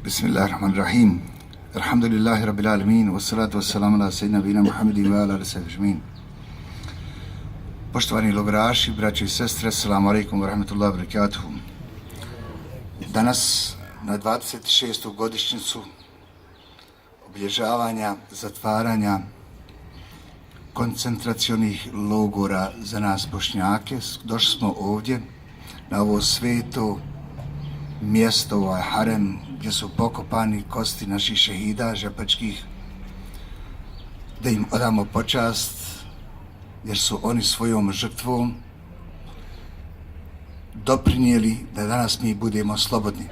Bismillahirrahmanirrahim. Alhamdulillahi rabbil alamin. Wassalatu wassalamu ala sayyidina nabina Muhammedin wa ala alihi wa sahbihi. Poštovani logoraši, braće i sestre, assalamu alaikum wa rahmatullahi wa barakatuhu. Danas na 26. godišnjicu obilježavanja zatvaranja koncentracionih logora za nas Bošnjake došli smo ovdje na ovo sveto mjesto, ovaj harem gdje su pokopani kosti naših šehida žepačkih, da im odamo počast jer su oni svojom žrtvom doprinijeli da danas mi budemo slobodni.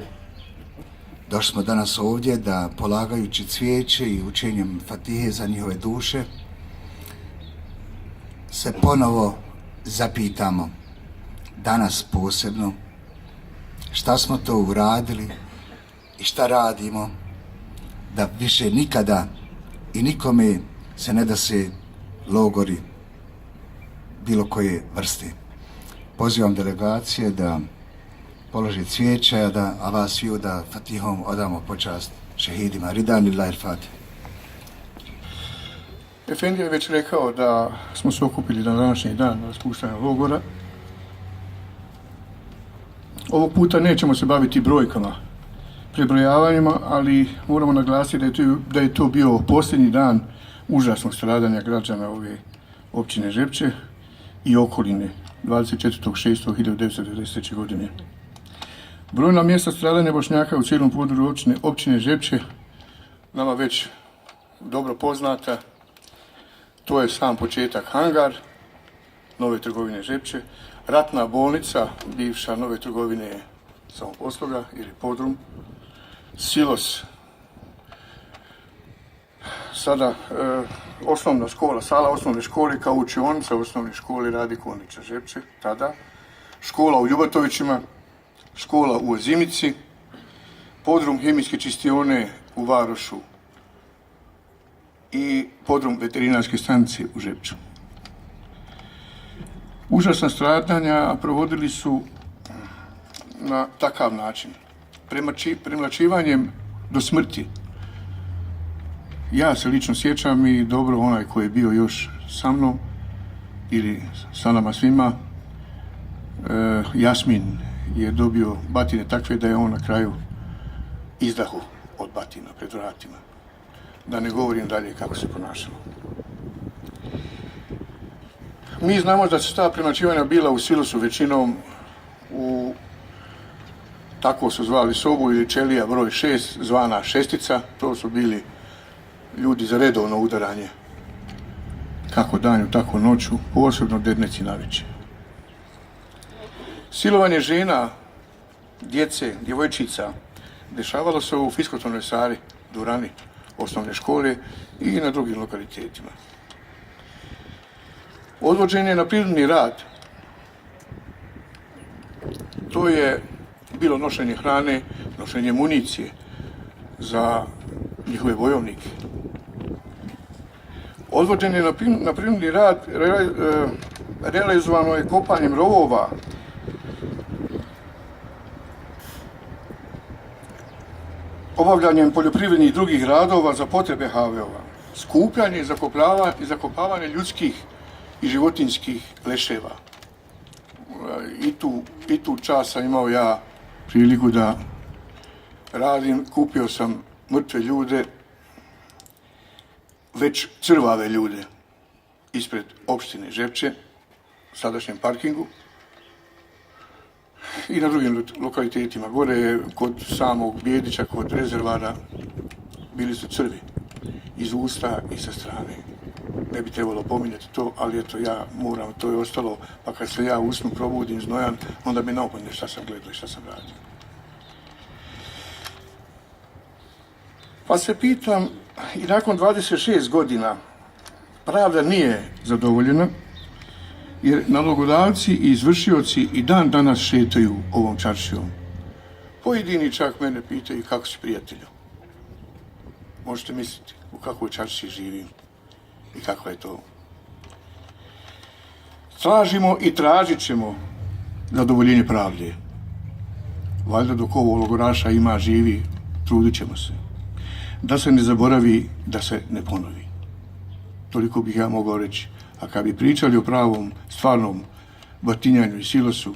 Došli smo danas ovdje da, polagajući cvijeće i učenjem fatihe za njihove duše, se ponovo zapitamo, danas posebno, šta smo to uradili i šta radimo da više nikada i nikome se ne dese logori bilo koje vrste. Pozivam delegacije da položi cvijeća, a vas sviju da fatihom odamo počast šehidima. Ridan lillahi al-Fatih. Efendija je već rekao da smo se okupili na današnji dan raspuštanja logora. Ovog puta nećemo se baviti brojkama, prebrojavanjima, ali moramo naglasiti da je to bio posljednji dan užasnog stradanja građana ove općine Žepče i okoline 24.6.1993. godine. Brojna mjesta stradanja Bošnjaka u cijelom području općine Žepče nama već dobro poznata. To je sam početak hangar nove trgovine Žepče, ratna bolnica bivša nove trgovine Samoposluga ili Podrum, silos, sada osnovna škola, sala osnovne škole kao učionica osnovne škole Radi Kondića Žepče, tada, škola u Ljubatovićima, škola u Ozimici, podrum hemijske čistione u Varošu i podrum veterinarske stanice u Žepču. Užasna stradanja provodili su na takav način, premlačivanjem do smrti. Ja se lično sjećam i dobro onaj koji je bio još sa mnom ili sa nama svima, Jasmin je dobio batine takve da je on na kraju izdahu od batina pred vratima. Da ne govorim dalje kako se ponašalo. Mi znamo da su ta premlačivanja bila u silosu većinom u, tako su zvali sobu ili ćelija broj 6, zvana šestica. To su bili ljudi za redovno udaranje, kako danju, tako noću, posebno dedneci navečer. Silovanje žena, djece, djevojčica dešavalo se u Fiskotonoj sali, dvorani osnovne škole i na drugim lokalitetima. Odvođenje na prirodni rad, to je bilo nošenje hrane, nošenje municije za njihove bojovnike. Odvođenje na prirodni rad realizovano je kopanjem rovova, obavljanjem poljoprivrednih i drugih radova za potrebe HVO-a, skupljanje i zakopavanje ljudskih i životinjskih leševa. I tu čast sam imao ja priliku da radim, kupio sam mrtve ljude, već crvave ljude, ispred opštine Žepče, sadašnjem parkingu, i na drugim lokalitetima. Gore je kod samog Bijedića, kod rezervara, bili su crvi iz usta i sa strane. Ne bi trebalo pominjati to, ali eto ja moram, to je ostalo, pa kad se ja usnu probudim znojan, onda mi naopomne šta sam gledao i šta sam radio. Pa se pitam, i nakon 26 godina pravda nije zadovoljena, jer nalogodavci i izvršioci i dan danas šetaju ovom čaršijom. Pojedini čak mene pitaju kako si prijatelju. Možete misliti u kakvoj čaršiji živim i kako je to. Tražimo i tražit ćemo zadovoljenje pravde. Valjda dok ovo logoraša ima, živi, trudit ćemo se. Da se ne zaboravi, da se ne ponovi. Toliko bih ja mogao reći. A kad bi pričali o pravom, stvarnom batinjanju i silosu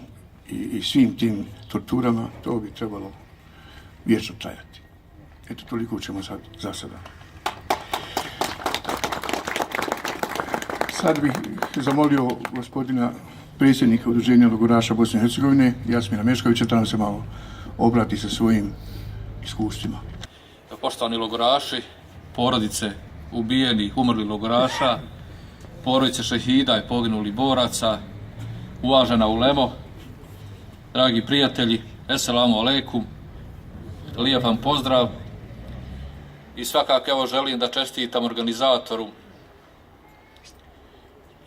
i svim tim torturama, to bi trebalo vječno trajati. Eto, toliko ćemo sad za sada. Sad bih zamolio gospodina predsjednika Udruženja logoraša Bosne i Hercegovine, Jasmina Meškovića, da nam se malo obrati sa svojim iskustvima. Poštovani logoraši, porodice ubijenih, umrlih logoraša, porodice šehida i poginulih boraca, uvažena ulemo, dragi prijatelji, eselamu alejkum, lijep vam pozdrav i svakako evo želim da čestitam organizatoru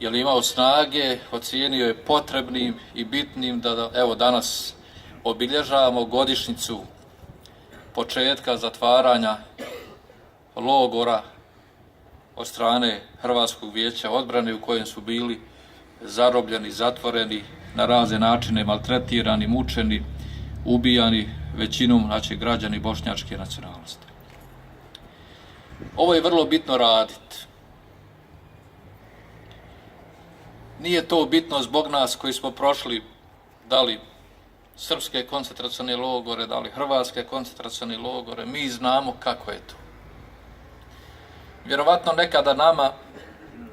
jer je imao snage, ocijenio je potrebnim i bitnim da evo danas obilježavamo godišnjicu početka zatvaranja logora od strane Hrvatskog vijeća odbrane u kojem su bili zarobljeni, zatvoreni, na razne načine maltretirani, mučeni, ubijani, većinom znači građani bošnjačke nacionalnosti. Ovo je vrlo bitno raditi. Nije to bitno zbog nas koji smo prošli, da li srpske koncentracione logore, da li hrvatske koncentracione logore, mi znamo kako je to. Vjerovatno nekada nama,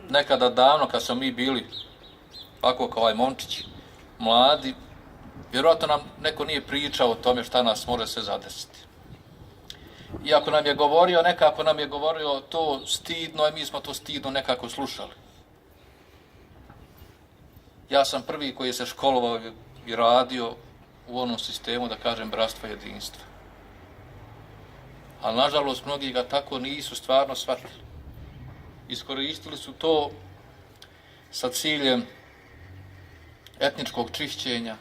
nekada davno kad smo mi bili, ovako kao ovaj momčići, mladi, vjerovatno nam neko nije pričao o tome šta nas može se zadesiti. Iako nam je govorio, nekako nam je govorio to stidno i mi smo to stidno nekako slušali. Ja sam prvi koji je se školovao i radio u onom sistemu, da kažem, bratstva i jedinstva. Ali, nažalost, mnogi ga tako nisu stvarno shvatili. Iskoristili su to sa ciljem etničkog čišćenja,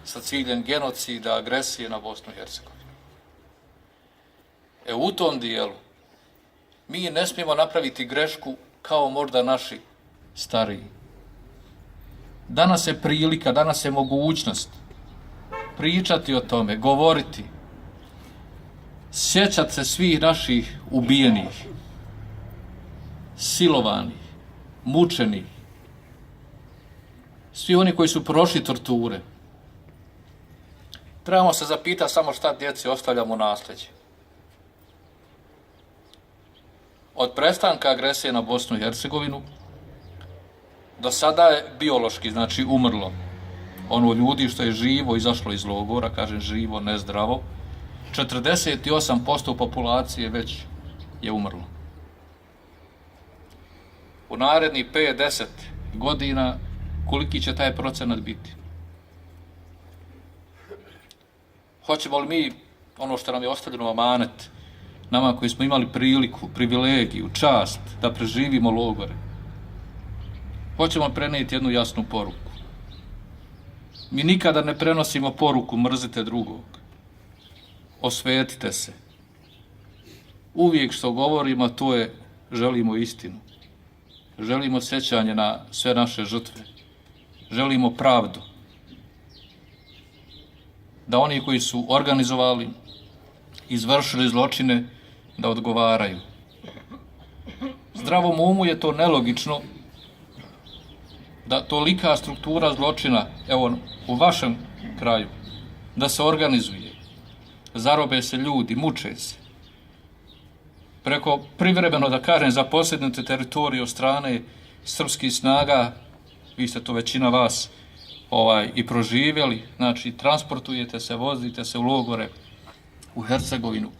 sa ciljem genocida, agresije na Bosnu i Hercegovinu. U tom dijelu mi ne smijemo napraviti grešku kao možda naši stariji. Danas je prilika, danas je mogućnost pričati o tome, govoriti, sjećati se svih naših ubijenih, silovanih, mučenih, svi oni koji su prošli torture. Trebamo se zapitati samo šta djeci ostavljamo u nasljeđe. Od prestanka agresije na Bosnu i Hercegovinu do sada je biološki, znači umrlo ono ljudi što je živo izašlo iz logora, kažem živo, ne zdravo, 48% populacije već je umrlo. U narednih 5-10 godina koliki će taj procenat biti? Hoćemo li mi, ono što nam je ostavljeno amanet, nama koji smo imali priliku, privilegiju, čast da preživimo logore, hoćemo prenijeti jednu jasnu poruku. Mi nikada ne prenosimo poruku mrzite drugog. Osvetite se. Uvijek što govorimo, to je želimo istinu. Želimo sjećanje na sve naše žrtve. Želimo pravdu. Da oni koji su organizovali, izvršili zločine, da odgovaraju. Zdravom umu je to nelogično da tolika struktura zločina, evo u vašem kraju, da se organizuje, zarobe se ljudi, muče se. Preko privremeno, da kažem, zaposjednute teritorije od strane srpskih snaga, vi ste to većina vas i proživjeli, znači transportujete se, vozite se u logore, u Hercegovinu.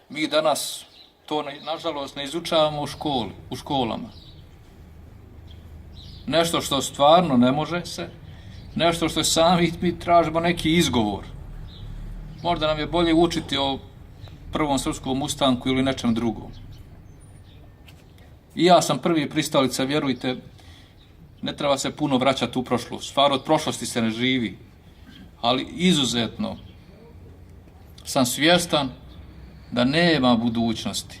Mi danas to, nažalost, ne izučavamo u školama. Nešto što stvarno ne može se, nešto što sami mi tražimo neki izgovor. Možda nam je bolje učiti o prvom srpskom ustanku ili nečem drugom. I ja sam prvi pristalica, vjerujte, ne treba se puno vraćati u prošlost. Stvar od prošlosti se ne živi, ali izuzetno sam svjestan da nema budućnosti,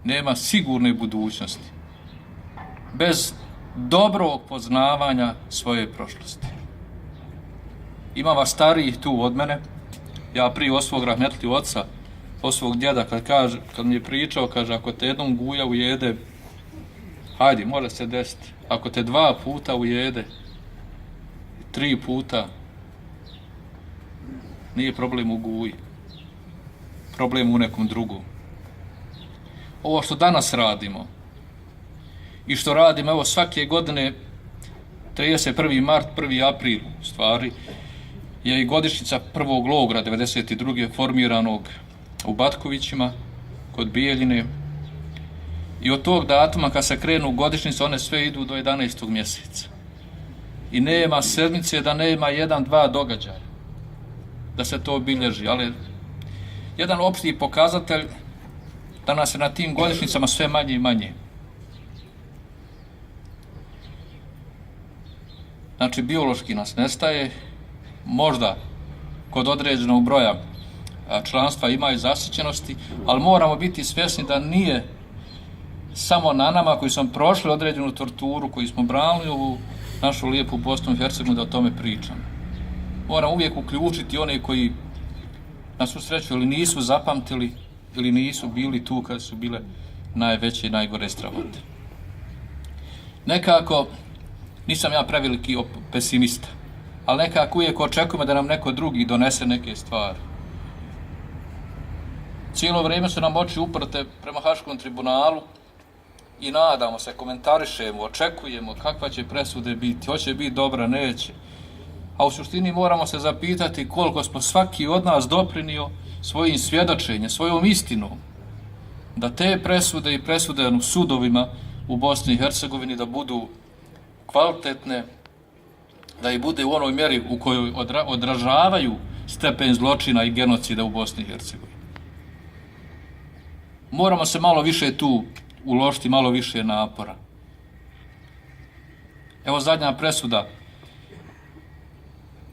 nema sigurne budućnosti bez dobrog poznavanja svoje prošlosti. Ima vas starijih tu od mene, Ja prije od svog rahmetli oca, od svog djeda, kad mi je pričao, kaže, ako te jednom guja ujede, hajde, može se desiti. Ako te 2 puta ujede, 3 puta, nije problem u guji. Problem u nekom drugom. Ovo što danas radimo i što radimo, evo, svake godine 31. mart, 1. april, u stvari, je i godišnjica prvog logora 92. formiranog u Batkovićima, kod Bijeljine. I od tog datuma, kad se krenu godišnjice, one sve idu do 11. mjeseca. I nema sedmice da nema 1-2 događaja da se to obilježi. Ali jedan opšti pokazatelj da nas je na tim godišnjicama sve manje i manje. Znači, biološki nas nestaje, možda kod određenog broja članstva ima i zasićenosti, ali moramo biti svjesni da nije samo na nama koji smo prošli određenu torturu, koji smo branili ovu našu lijepu Bosnu i Hercegovinu, da o tome pričamo. Moramo uvijek uključiti one koji na svu sreću ili nisu zapamtili ili nisu bili tu kad su bile najveće i najgore strahote. Nekako, nisam ja preveliki pesimista, ali nekako uvijek očekujemo da nam neko drugi donese neke stvari. Cijelo vrijeme su nam oči uprte prema Haškom tribunalu i nadamo se, komentarišemo, očekujemo kakva će presude biti, hoće biti dobra, neće. A u suštini moramo se zapitati koliko smo svaki od nas doprinio svojim svjedočenjem, svojom istinom, da te presude i presude u sudovima u Bosni i Hercegovini da budu kvalitetne, da i bude u onoj mjeri u kojoj odražavaju stepen zločina i genocida u Bosni i Hercegovini. Moramo se malo više tu uložiti, malo više napora. Evo zadnja presuda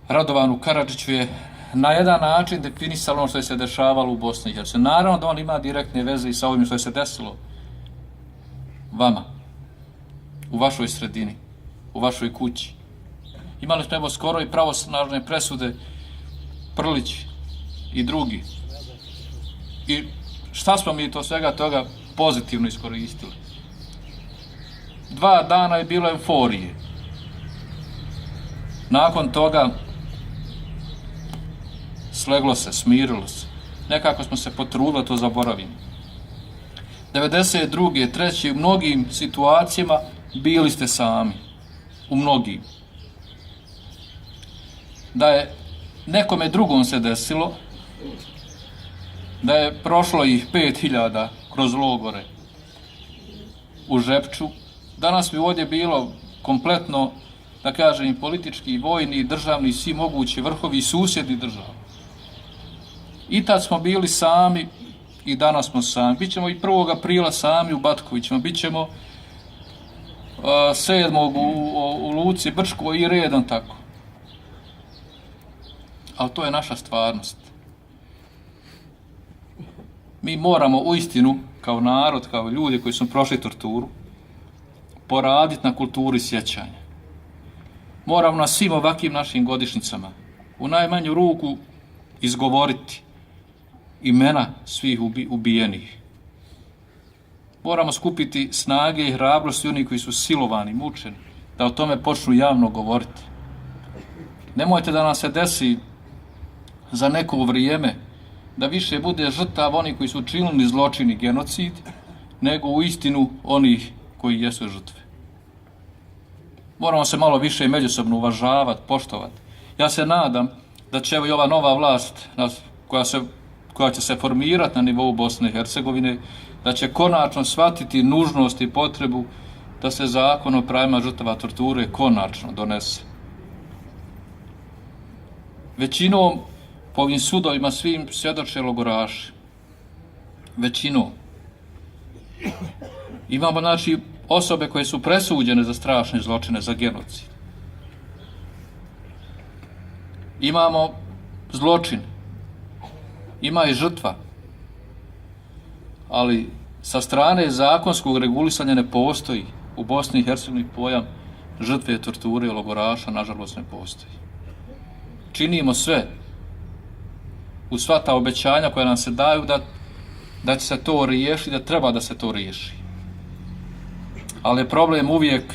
Radovanu Karadžiću je na jedan način definisalo ono što je se dešavalo u Bosni i Hercegovini. Naravno da on ima direktne veze i sa ovim što je se desilo vama, u vašoj sredini, u vašoj kući. Imali smo evo skoro i pravosnažne presude Prlić i drugi. I šta smo mi to svega toga pozitivno iskoristili? 2 dana je bilo euforije. Nakon toga sleglo se, smirilo se. Nekako smo se potrudili, to zaboravimo. 92. 3. u mnogim situacijama bili ste sami. U mnogim. Da je nekome drugom se desilo, da je prošlo ih 5000 kroz logore u Žepču, danas bi ovdje bilo kompletno, da kažem, i politički, i vojni, i državni, i svi mogući vrhovi i susjedni država. I tad smo bili sami i danas smo sami. Bićemo i 1. aprila sami u Batkovićima, bićemo 7. u Luci Brčko i redom tako. Ali to je naša stvarnost. Mi moramo uistinu, kao narod, kao ljudi koji su prošli torturu, poraditi na kulturi sjećanja. Moramo na svim ovakvim našim godišnjicama u najmanju ruku izgovoriti imena svih ubijenih. Moramo skupiti snage i hrabrosti onih koji su silovani, mučeni, da o tome počnu javno govoriti. Nemojte da nam se desi za neko vrijeme da više bude žrtav oni koji su učinili zločin i genocid, nego u istinu onih koji jesu žrtve. Moramo se malo više međusobno uvažavati, poštovati. Ja se nadam da će evo i ova nova vlast koja će se formirati na nivou Bosne i Hercegovine, da će konačno shvatiti nužnost i potrebu da se zakon o pravima žrtava torture konačno donese. Većinom po ovim sudovima svim svjedoče logoraši. Većinom. Imamo, znači, osobe koje su presuđene za strašne zločine, za genocid. Imamo zločin. Ima i žrtva. Ali sa strane zakonskog regulisanja ne postoji u Bosni i Hercegovini pojam žrtve torture i logoraša, nažalost ne postoji. Činimo sve u sva ta obećanja koja nam se daju da će se to riješiti, da treba da se to riješi. Ali je problem uvijek,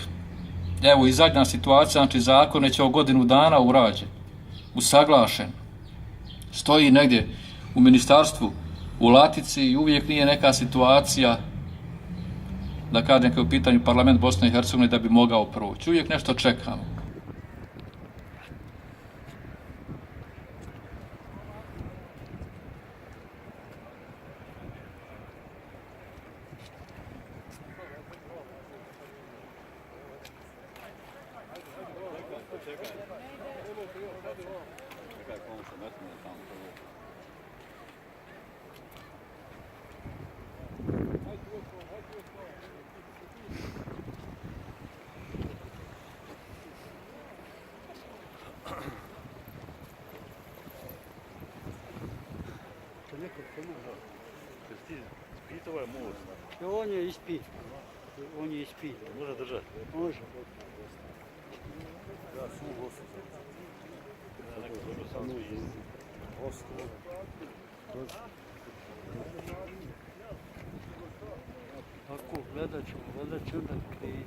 evo i zadnja situacija, znači zakon je će godinu dana urađen, usaglašen, stoji negdje u ministarstvu, u latici i uvijek nije neka situacija, da kažem kao u pitanju parlament Bosne i Hercegovine, da bi mogao proći. Uvijek nešto čekamo. Pitao je most. On je ispit. On je ispit. Može držati. Može. Ja su u gostu. Ja neko dobro sam iz gostu. Ako gledat ću onda krije.